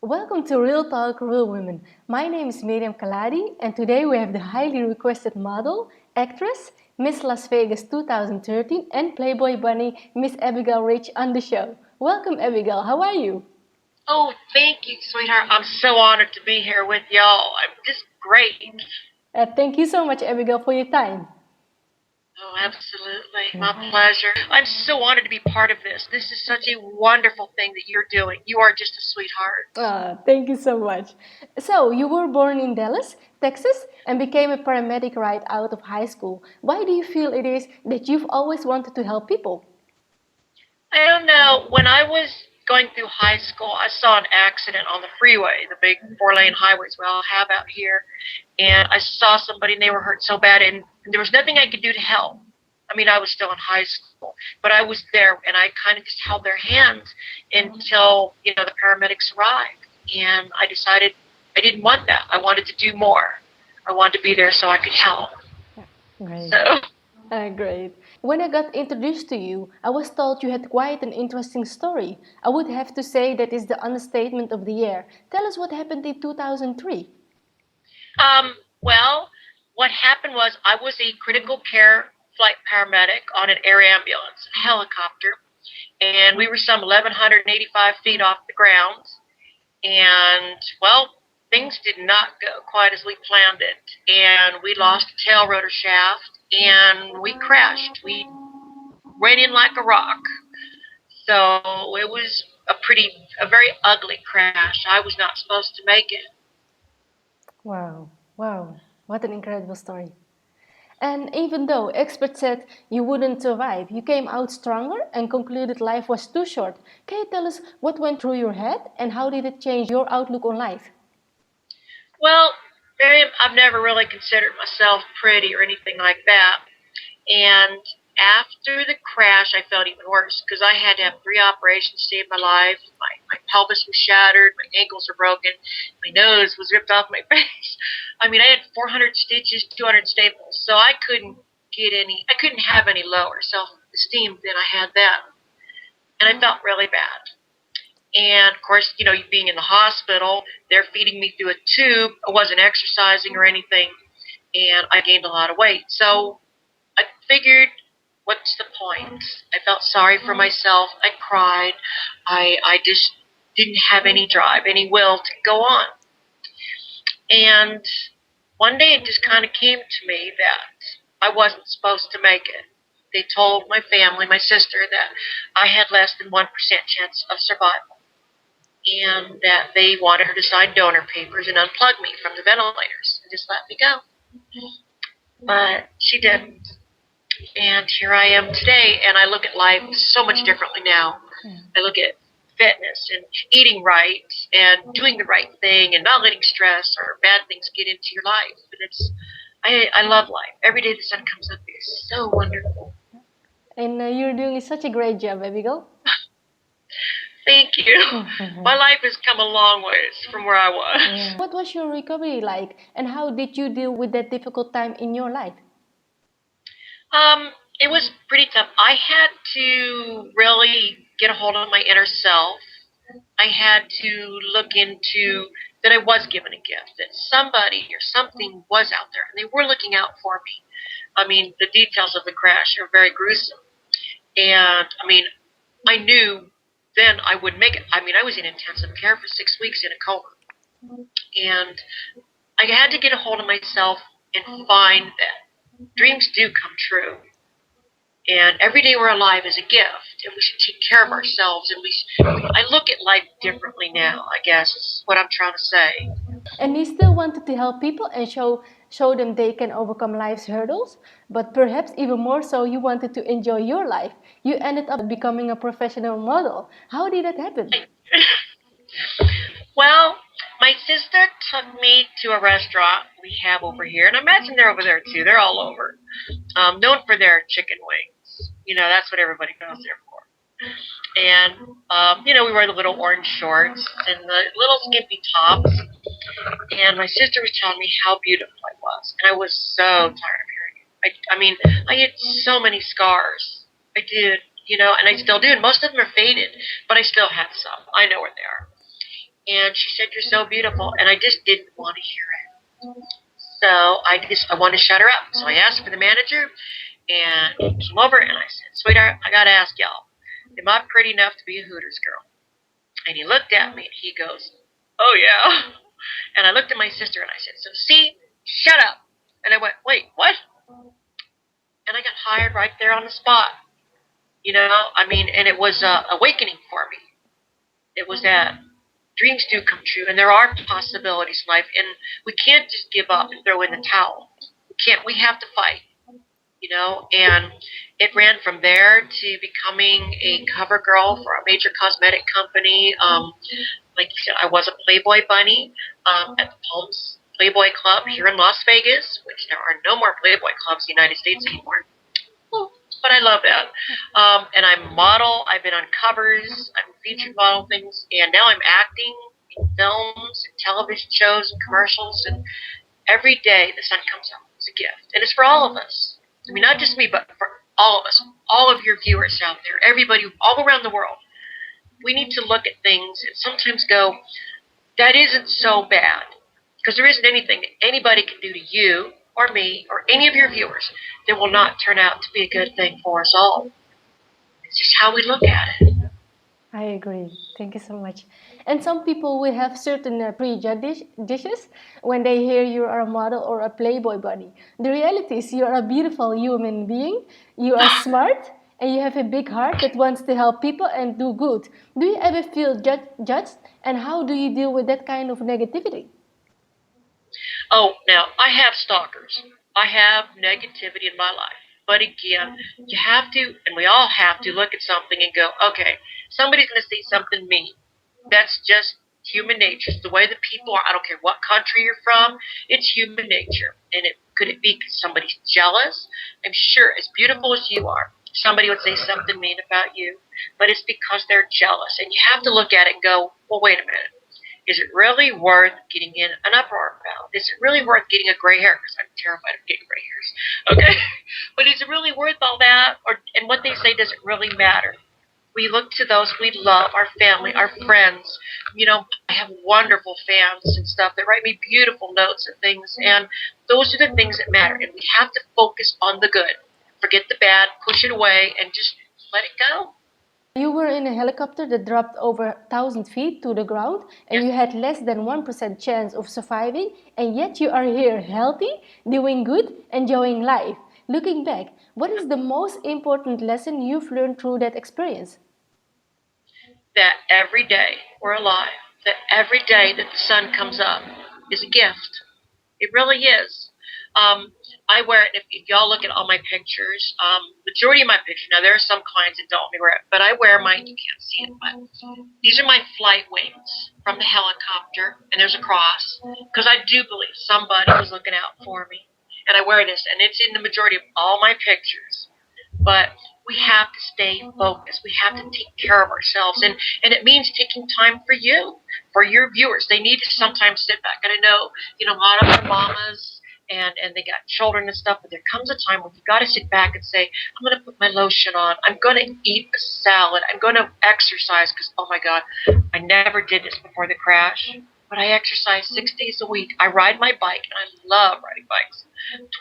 Welcome to Real Talk, Real Women. My name is Miriam Khalladi, and today we have the highly requested model, actress, Miss Las Vegas 2013, and Playboy Bunny, Miss Abigail Rich on the show. Welcome, Abigail. How are you? Oh, thank you, sweetheart. I'm so honored to be here with y'all. I'm just great. Thank you so much, Abigail, for your time. Oh, absolutely. My pleasure. I'm so honored to be part of this. This is such a wonderful thing that you're doing. You are just a sweetheart. Thank you so much. So, you were born in Dallas, Texas, and became a paramedic right out of high school. Why do you feel it is that you've always wanted to help people? I don't know. When I was going through high school, I saw an accident on the freeway, the big four-lane highways we all have out here. And I saw somebody and they were hurt so bad, and there was nothing I could do to help. I mean, I was still in high school, but I was there, and I kind of just held their hands until, the paramedics arrived. And I decided I didn't want that. I wanted to do more. I wanted to be there so I could help. Great. So, Great. When I got introduced to you, I was told you had quite an interesting story. I would have to say that is the understatement of the year. Tell us what happened in 2003. well, what happened was I was a critical care flight paramedic on an air ambulance, a helicopter, and we were some 1,185 feet off the ground. And, well, things did not go quite as we planned it. And we lost a tail rotor shaft, and we crashed. We ran in like a rock. So it was a very ugly crash. I was not supposed to make it. Wow, wow, what an incredible story. And even though experts said you wouldn't survive, you came out stronger and concluded life was too short. Can you tell us what went through your head and how did it change your outlook on life? Well, Miriam, I've never really considered myself pretty or anything like that. And after the crash, I felt even worse because I had to have 3 operations to save my life. My pelvis was shattered, my ankles were broken, my nose was ripped off my face. I mean, I had 400 stitches, 200 staples, so I couldn't have any lower self-esteem than I had then. And I felt really bad. And, of course, being in the hospital, they're feeding me through a tube. I wasn't exercising or anything, and I gained a lot of weight. So I figured, what's the point? I felt sorry for myself. I cried. I just didn't have any drive, any will to go on. And one day it just kind of came to me that I wasn't supposed to make it. They told my family, my sister, that I had less than 1% chance of survival, and that they wanted her to sign donor papers and unplug me from the ventilators and just let me go. But she didn't. And here I am today, and I look at life so much differently now. I look at fitness and eating right and doing the right thing and not letting stress or bad things get into your life. And I love life. Every day the sun comes up is so wonderful. And you're doing such a great job, Abigail. Thank you. My life has come a long ways from where I was. Yeah. What was your recovery like, and how did you deal with that difficult time in your life? It was pretty tough. I had to really get a hold of my inner self. I had to look into that I was given a gift, that somebody or something was out there, and they were looking out for me. I mean, the details of the crash are very gruesome. And, I knew then I would make it. I was in intensive care for 6 weeks in a coma. And I had to get a hold of myself and find that dreams do come true. And every day we're alive is a gift, and we should take care of ourselves. I look at life differently now, I guess, is what I'm trying to say. And you still wanted to help people and show them they can overcome life's hurdles, but perhaps even more so, you wanted to enjoy your life. You ended up becoming a professional model. How did that happen? Well, my sister took me to a restaurant we have over here, and I imagine they're over there too. They're all over, known for their chicken wings. That's what everybody goes there for. And, we wear the little orange shorts and the little skimpy tops. And my sister was telling me how beautiful I was. And I was so tired of hearing it. I had so many scars. I did, and I still do. And most of them are faded, but I still have some. I know where they are. And she said, "You're so beautiful." And I just didn't want to hear it. So I wanted to shut her up. So I asked for the manager, and he came over, and I said, "Sweetheart, I got to ask y'all, am I pretty enough to be a Hooters girl?" And he looked at me, and he goes, "Oh, yeah." And I looked at my sister, and I said, "So see, shut up." And I went, "Wait, what?" And I got hired right there on the spot. And it was awakening for me. It was that dreams do come true, and there are possibilities in life, and we can't just give up and throw in the towel. We can't. We have to fight. And it ran from there to becoming a cover girl for a major cosmetic company. Like you said, I was a Playboy bunny at the Palms Playboy Club here in Las Vegas, which there are no more Playboy clubs in the United States anymore. But I love that. And I'm a model. I've been on covers. I'm featured model things, and now I'm acting in films, and television shows, and commercials. And every day the sun comes up. It's a gift, and it's for all of us. I mean, not just me, but for all of us, all of your viewers out there, everybody all around the world. We need to look at things and sometimes go, that isn't so bad. Because there isn't anything that anybody can do to you or me or any of your viewers that will not turn out to be a good thing for us all. It's just how we look at it. I agree. Thank you so much. And some people will have certain prejudices when they hear you are a model or a Playboy bunny. The reality is you are a beautiful human being, you are smart, and you have a big heart that wants to help people and do good. Do you ever feel judged, and how do you deal with that kind of negativity? Oh, now, I have stalkers. I have negativity in my life. But again, you have to, and we all have to look at something and go, okay, somebody's going to say something mean. That's just human nature. It's the way that people are. I don't care what country you're from. It's human nature. And could it be because somebody's jealous? I'm sure, as beautiful as you are, somebody would say something mean about you. But it's because they're jealous. And you have to look at it and go, well, wait a minute. Is it really worth getting in an uproar about? Is it really worth getting a gray hair? Because I'm terrified of getting gray hairs. Okay? But is it really worth all that? And what they say, does it really matter? We look to those we love, our family, our friends. I have wonderful fans and stuff that write me beautiful notes and things. And those are the things that matter. And we have to focus on the good. Forget the bad, push it away, and just let it go. You were in a helicopter that dropped over 1,000 feet to the ground, and Yes. you had less than 1% chance of surviving, and yet you are here healthy, doing good, enjoying life. Looking back, what is the most important lesson you've learned through that experience? That every day we're alive, that every day that the sun comes up is a gift. It really is. I wear it. If y'all look at all my pictures, majority of my pictures. Now there are some clients that don't let me wear it, but I wear mine. You can't see it, but these are my flight wings from the helicopter, and there's a cross because I do believe somebody was looking out for me, and I wear this, and it's in the majority of all my pictures. But we have to stay focused. We have to take care of ourselves, and it means taking time for you, for your viewers. They need to sometimes sit back, and I know, a lot of our mamas and they got children and stuff, but there comes a time when you got to sit back and say, I'm going to put my lotion on. I'm going to eat a salad. I'm going to exercise because, oh my God, I never did this before the crash, but I exercise 6 days a week. I ride my bike, and I love riding bikes.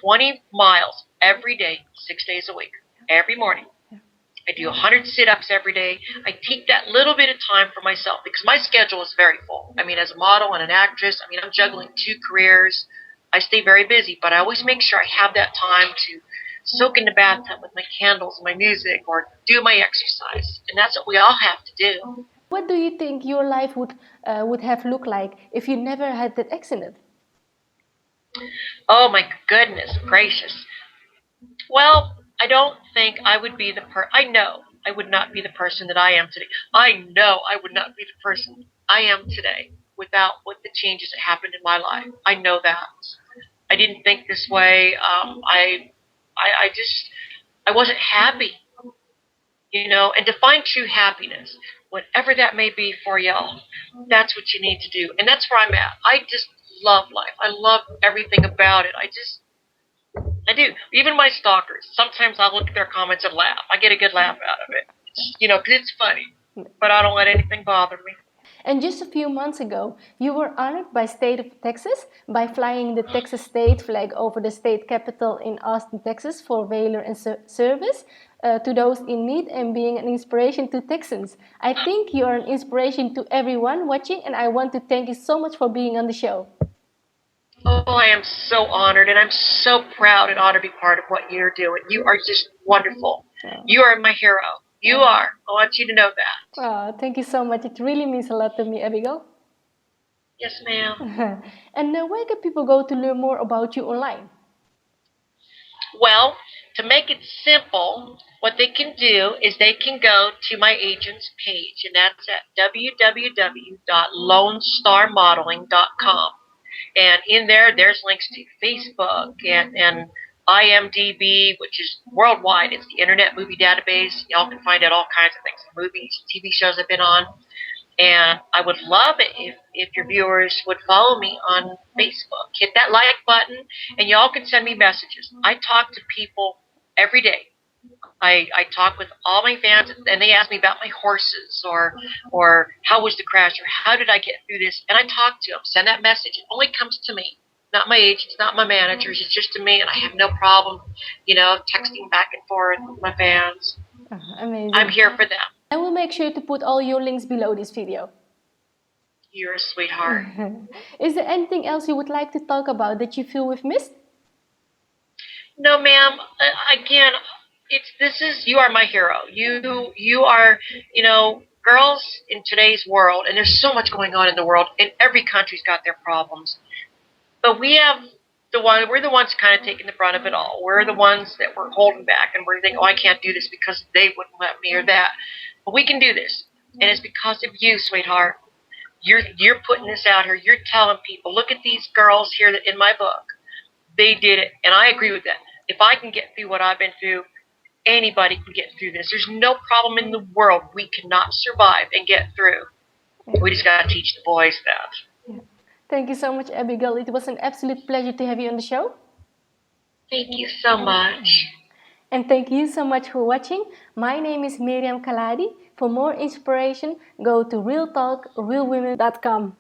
20 miles every day, 6 days a week, every morning. I do 100 sit-ups every day. I take that little bit of time for myself because my schedule is very full. I mean, as a model and an actress, I'm juggling 2 careers. I stay very busy, but I always make sure I have that time to soak in the bathtub with my candles and my music or do my exercise. And that's what we all have to do. What do you think your life would have looked like if you never had that accident? Oh my goodness gracious. Well, I don't think I would be I know I would not be the person that I am today. I know I would not be the person I am today without what the changes that happened in my life. I know that. I didn't think this way. I just, I wasn't happy, and to find true happiness, whatever that may be for y'all, that's what you need to do. And that's where I'm at. I just love life. I love everything about it. I do. Even my stalkers, sometimes I'll look at their comments and laugh. I get a good laugh out of it. Because it's funny. But I don't let anything bother me. And just a few months ago, you were honored by State of Texas by flying the Texas state flag over the state capitol in Austin, Texas for valor and service to those in need and being an inspiration to Texans. I think you are an inspiration to everyone watching, and I want to thank you so much for being on the show. Oh, I am so honored, and I'm so proud and honored to be part of what you're doing. You are just wonderful. You are my hero. You are. I want you to know that. Oh, thank you so much. It really means a lot to me, Abigail. Yes, ma'am. And where can people go to learn more about you online? Well, to make it simple, what they can do is they can go to my agent's page, and that's at www.lonestarmodeling.com. And in there, there's links to Facebook and IMDb, which is worldwide. It's the Internet Movie Database. Y'all can find out all kinds of things, movies, TV shows I've been on. And I would love it if your viewers would follow me on Facebook. Hit that like button, and y'all can send me messages. I talk to people every day. I talk with all my fans, and they ask me about my horses or how was the crash or how did I get through this, and I talk to them. Send that message. It only comes to me, not my agents, not my managers. It's just to me, and I have no problem, texting back and forth with my fans. Amazing. I'm here for them. I will make sure to put all your links below this video. You're a sweetheart. Is there anything else you would like to talk about that you feel we've missed? No, ma'am. Again, you are my hero. You are, girls in today's world, and there's so much going on in the world, and every country's got their problems. But we're the ones kind of taking the brunt of it all. We're the ones that were holding back, and we're thinking, oh, I can't do this because they wouldn't let me or that. But we can do this, and it's because of you, sweetheart. You're putting this out here. You're telling people, look at these girls here that in my book. They did it, and I agree with that. If I can get through what I've been through, anybody can get through this. There's no problem in the world we cannot survive and get through. We just got to teach the boys that. Thank you so much, Abigail. It was an absolute pleasure to have you on the show. Thank you so much. And thank you so much for watching. My name is Miriam Khalladi. For more inspiration, go to realtalkrealwomen.com.